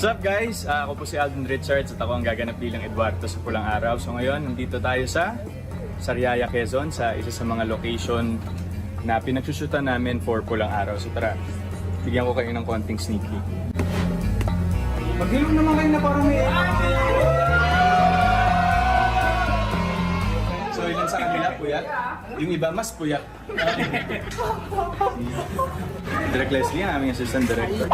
What's up guys? Ako po si Alden Richards at ako ang gaganap bilang Eduardo sa Pulang Araw. So ngayon, nandito tayo sa Sariaya, Quezon sa isa sa mga location na pinagsusyutan namin for Pulang Araw. So tara, bigyan ko kayo ng konting sneak peek. Maghilom naman kayo na parang may... So ilan sa kanila, puyat? Yung iba, mas puyat. Direct Leslie, ang aming assistant director.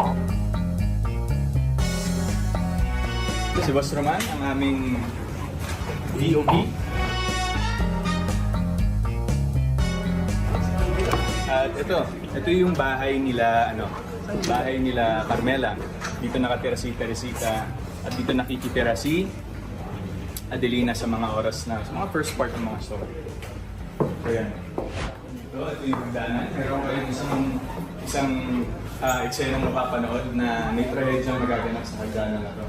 Si Boss Roman, ang aming DOP. At ito yung bahay nila, Carmela. Dito nakatira si Teresita at dito nakikitira si Adelina sa mga oras na, sa mga first part ng mga story. So yan. Ito yung hagdanan. Meron kayong isang eksenang mapapanood na may trahedyang magaganap sa hagdanan na to.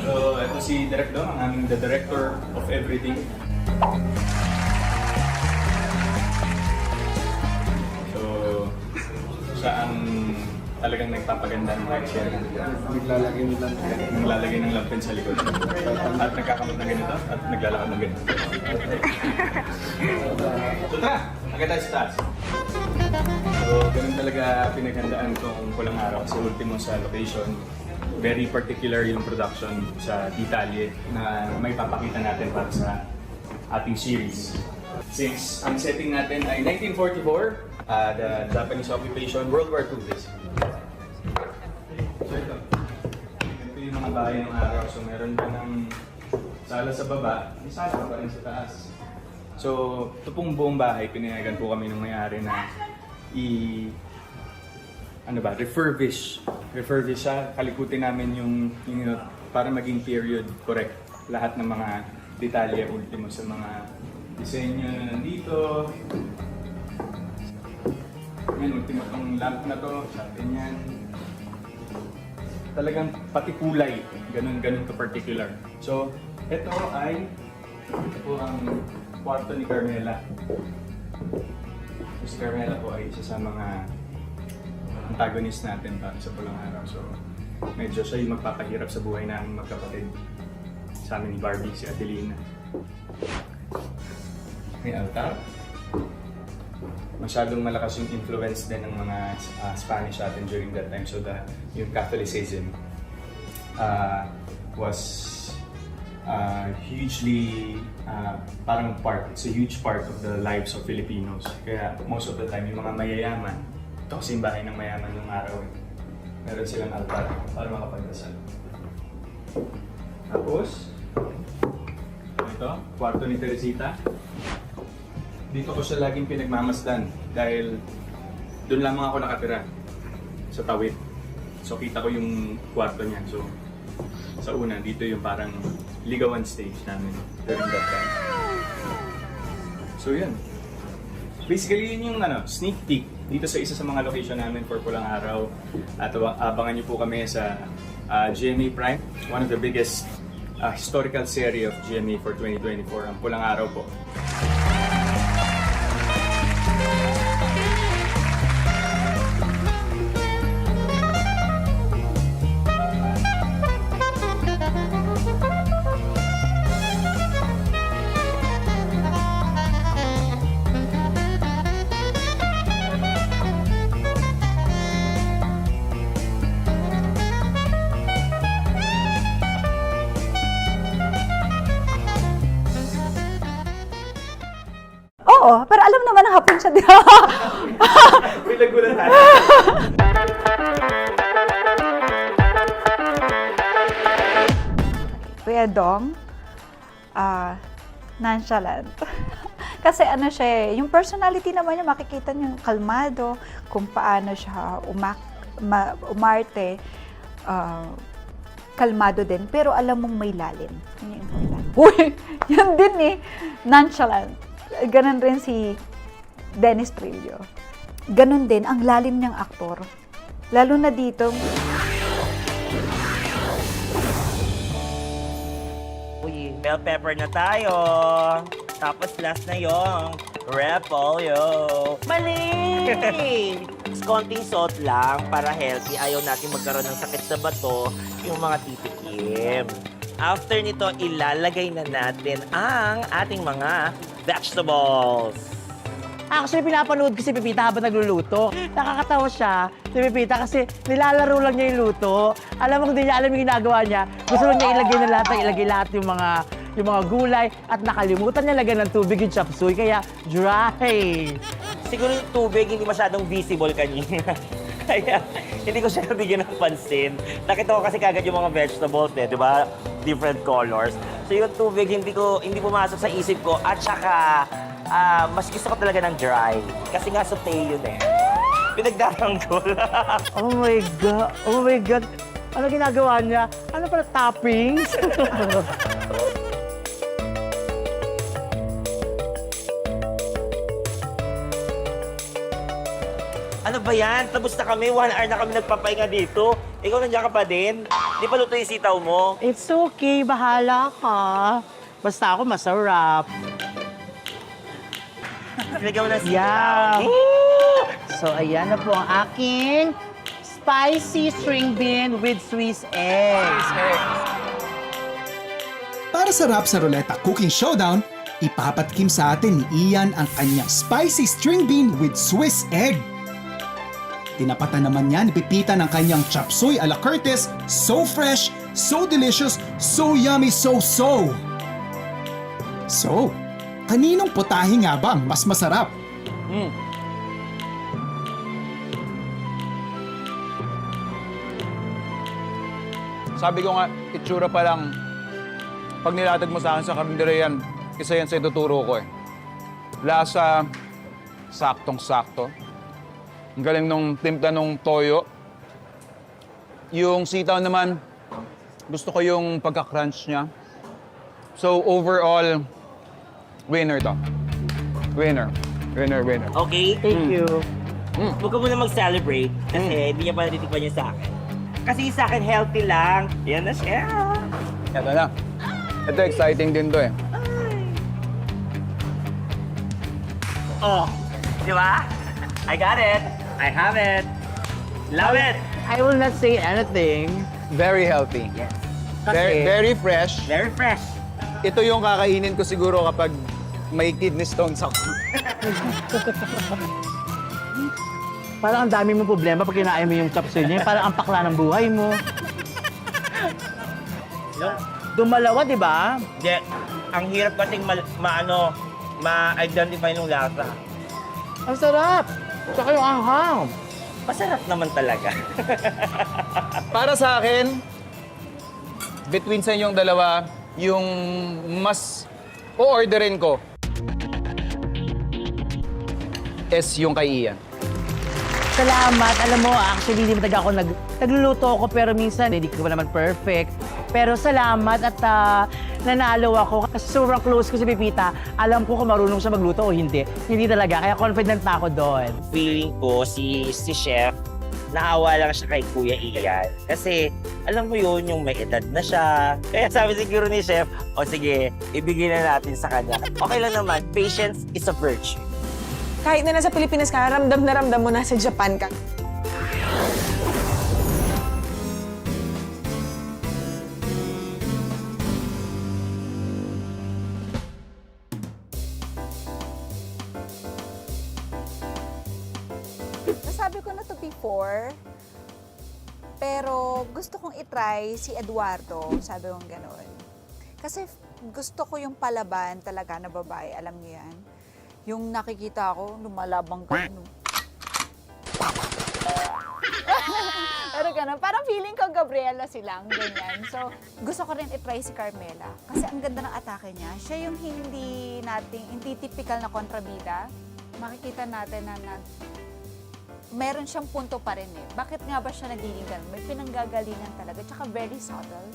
So, ito si Direk Dom, ang aming the director of everything. So, siya ang talagang nagpapaganda ng ride share. Naglalagay ng lampin sa likod. At nagkakamot ng ganito at naglalakad ng ganito. So tara, agad tayo sa taas. So, ganun talaga pinaghandaan kong Pulang Araw kasi ultimo sa location. Very particular yung production sa detalye na may papakita natin para sa ating series. Since ang setting natin ay 1944, the Japanese occupation, World War II this. So ito yung mga bahay ng araw. So meron pa ng sala sa baba, may sala pa rin sa taas. So ito pong buong bahay, pinayagan po kami ng may-ari na refurbish siya. Kalikutin namin yung para maging period correct. Lahat ng mga detalye ultimo sa mga disenyo na nandito. Yan, ultimo tong lamp na to, sabi niyan. Talagang pati kulay, ganun ka particular. So, ito po ang kwarto ni Carmela. Si Carmela po ay isa sa mga antagonist natin para sa Pulang Araw. So, medyo siya yung magpapahirap sa buhay namin magkapatid. Sa amin ni Barbie, si Adelina. May altar. Masyadong malakas yung influence din ng mga Spanish natin during that time. So, yung Catholicism was hugely parang it's a huge part of the lives of Filipinos. Kaya most of the time, yung mga mayayaman, ito kasi yung bahay ng mayaman ng araw, meron silang altar para makapagdasal. Tapos, ito, kwarto ni Teresita. Dito ko siya laging pinagmamasdan dahil doon lamang ako nakatira sa Tawid. So kita ko yung kwarto niya. So sa una, dito yung parang ligawan stage namin during that time. So yun. Basically yun yung sneak peek dito sa isa sa mga location namin for Pulang Araw. At abangan niyo po kami sa GMA Prime, one of the biggest historical series of GMA for 2024, ang Pulang Araw po. Oo, pero alam naman ang hapon siya, di ba? May nagulat tayo. Kuya Dong, nonchalant. Kasi siya yung personality naman niya, makikita niyo kalmado, kung paano siya umarte, kalmado din, pero alam mong may lalim. Uy, yan din nonchalant. Ganon rin si Dennis Trillo. Ganon din, ang lalim niyang aktor. Lalo na dito. Uy, bell pepper na tayo. Tapos last na yung repolyo. Mali! Konting salt lang para healthy. Ayaw natin magkaroon ng sakit sa bato yung mga titikim. After nito, ilalagay na natin ang ating mga vegetables. Actually, pinapanood ko si Pepita habang nagluluto. Nakakatawa siya, si Pepita, kasi nilalaro lang niya yung luto. Alam mo, hindi niya alam yung ginagawa niya. Gusto lang niya ilagay lahat yung mga gulay at nakalimutan niya lagyan ng tubig yung chop suey, kaya dry. Siguro yung tubig hindi masyadong visible kanina. Kaya hindi ko siya nabigyan ng pansin. Nakita ko kasi kagad yung mga vegetables di ba? Different colors. So yung tubig hindi pumasok sa isip ko at saka mas gusto ko talaga ng dry. Kasi nga sauté yun Pinagdaranggol. Oh my God! Oh my God! Ano ginagawa niya? Ano pala toppings? Ano ba yan? Tapos na kami. 1 hour na kami nagpapahinga dito. Ikaw nandiyan ka pa din? Di pa luto yung sitaw mo? It's okay, bahala ka. Basta ako masarap. Nilagyan mo ng sitaw. Yeah. Woo! So, ayan na po ang aking spicy string bean with Swiss eggs. Para sa Rap sa Ruleta Cooking Showdown, ipapatkim sa atin ni Ian ang kanyang spicy string bean with Swiss egg. Tinapatan naman niya ni Pepita ng kanyang chop suey a la Curtis, so fresh, so delicious, so yummy, so. So, kaninong putahe nga ba ang mas masarap? Sabi ko nga, itsura pa lang, pag nilatag mo sa akin sa karinderiyan, isa yan sa ituturo ko Lasa, saktong-sakto. Ang galing nung timpla nung toyo. Yung sitaw naman, gusto ko yung pagka-crunch niya. So overall, winner to. Winner. Okay? Thank you. Huwag ka muna mag-celebrate kasi hindi niya pa natitikman yung sa akin. Kasi yung sa akin, healthy lang. Yan na siya. Ito na. Ito exciting din to Oh, di ba? I got it. I have it. Love it. I will not say anything. Very healthy. Yes. Very fresh. Very fresh. Ito yung kakainin ko siguro kapag may kidney stones ako. Parang ang dami mong problema pag kinain mo yung chop suey niya. Parang ang pakla ng buhay mo. Dumalawa, di ba? Hindi. Ang hirap kasing ma-identify ng lasa. Ang sarap! Tsaka yung anghang. Masarap naman talaga. Para sa akin, between sa inyong dalawa, yung mas o-orderin ko is yung kay Ian. Salamat. Alam mo, actually, hindi talaga ako nagluluto ako, pero minsan hindi ko pa naman perfect. Pero salamat at nanalo ako. Kasi sobrang close ko si Pepita. Alam ko kung marunong siya magluto o hindi. Hindi talaga. Kaya confident na ako doon. Feeling ko si chef, naawa lang siya kay Kuya Ian. Kasi alam mo yun, yung may edad na siya. Kaya sabi siguro ni chef, o sige, ibigay na natin sa kanya. Okay lang naman, patience is a virtue. Kahit na nasa Pilipinas ka, ramdam na ramdam mo nasa Japan ka. Nasabi ko na to before, pero gusto kong itry si Eduardo, sabi kong gano'n. Kasi gusto ko yung palaban talaga na babae, alam niyo yan. Yung nakikita ko, lumalabang ka. No? Pero gano'n, parang feeling ko Gabriela silang, ganyan. So, gusto ko rin itry si Carmela. Kasi ang ganda ng atake niya. Siya yung hindi typical na kontrabida. Makikita natin na meron siyang punto pa rin eh. Bakit nga ba siya nagiging ganun? May pinanggagalingan talaga. Tsaka very subtle.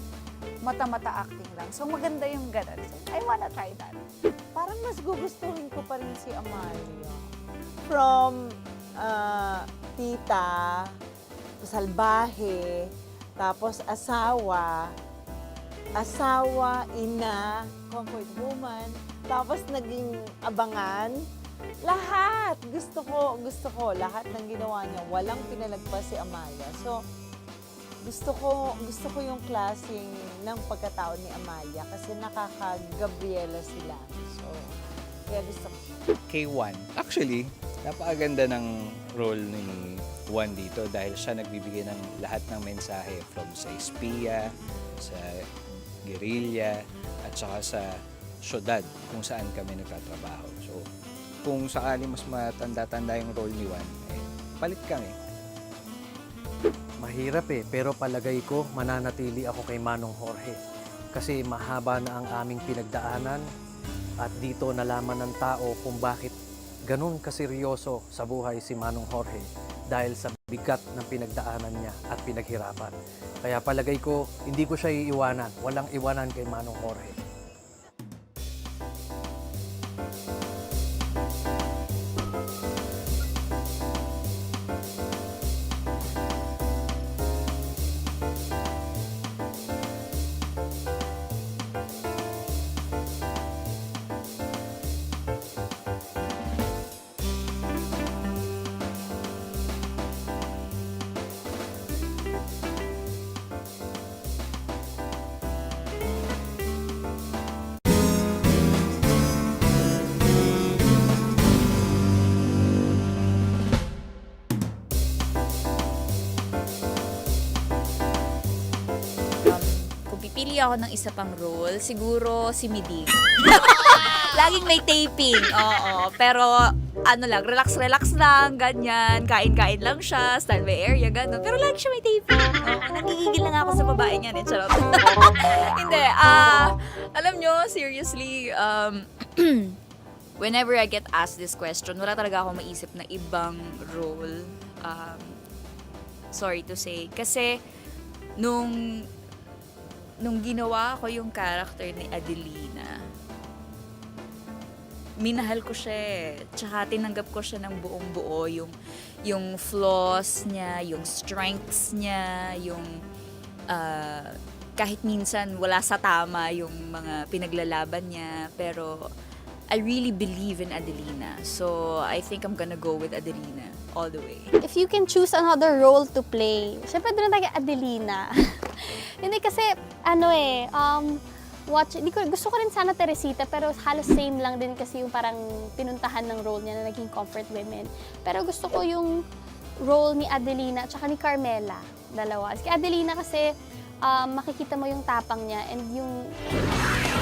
Mata-mata acting lang. So maganda yung ganun. So, I wanna try that. Parang mas gugustuhin ko pa rin si Amalia. From tita, salbahe, tapos asawa, ina, comfort woman, Tapos naging abangan. Lahat! Gusto ko. Lahat ng ginawa niya. Walang pinalagpas si Amalia. So, gusto ko yung klaseng ng pagkatao ni Amalia kasi nakaka-Gabriela sila. So, kaya gusto ko. Kay Juan. Actually, napakaganda ng role ni Juan dito dahil siya nagbibigay ng lahat ng mensahe from sa espia, sa guerrilla, at saka sa syudad kung saan kami nagtatrabaho. So, kung sakali mas matanda-tanda yung role ni Juan, palit kami. Mahirap pero palagay ko mananatili ako kay Manong Jorge. Kasi mahaba na ang aming pinagdaanan at dito nalaman ng tao kung bakit ganun kaseryoso sa buhay si Manong Jorge dahil sa bigat ng pinagdaanan niya at pinaghirapan. Kaya palagay ko, hindi ko siya iiwanan. Walang iwanan kay Manong Jorge. Kung pipili ako ng isa pang role, siguro si Midig. Laging may taping, oo. Pero ano lang, relax-relax lang, ganyan. Kain-kain lang siya, standby area, gano'n. Pero lagi siya may taping. Oo, nagigigil lang ako sa babae niyan, charot. Hindi, alam nyo, seriously, whenever I get asked this question, wala talaga ako maisip na ibang role. Sorry to say. Kasi, nung ginawa ko yung character ni Adelina, minahal ko siya eh. Tsaka tinanggap ko siya ng buong buo. Yung flaws niya, yung strengths niya, yung kahit minsan wala sa tama yung mga pinaglalaban niya. Pero I really believe in Adelina. So I think I'm gonna go with Adelina all the way. If you can choose another role to play, syempre doon na tayo Adelina. Hindi kasi, gusto ko rin sana Teresita, pero halos same lang din kasi yung parang pinuntahan ng role niya na naging comfort women. Pero gusto ko yung role ni Adelina at saka ni Carmela, dalawa. Kay Adelina kasi, makikita mo yung tapang niya and yung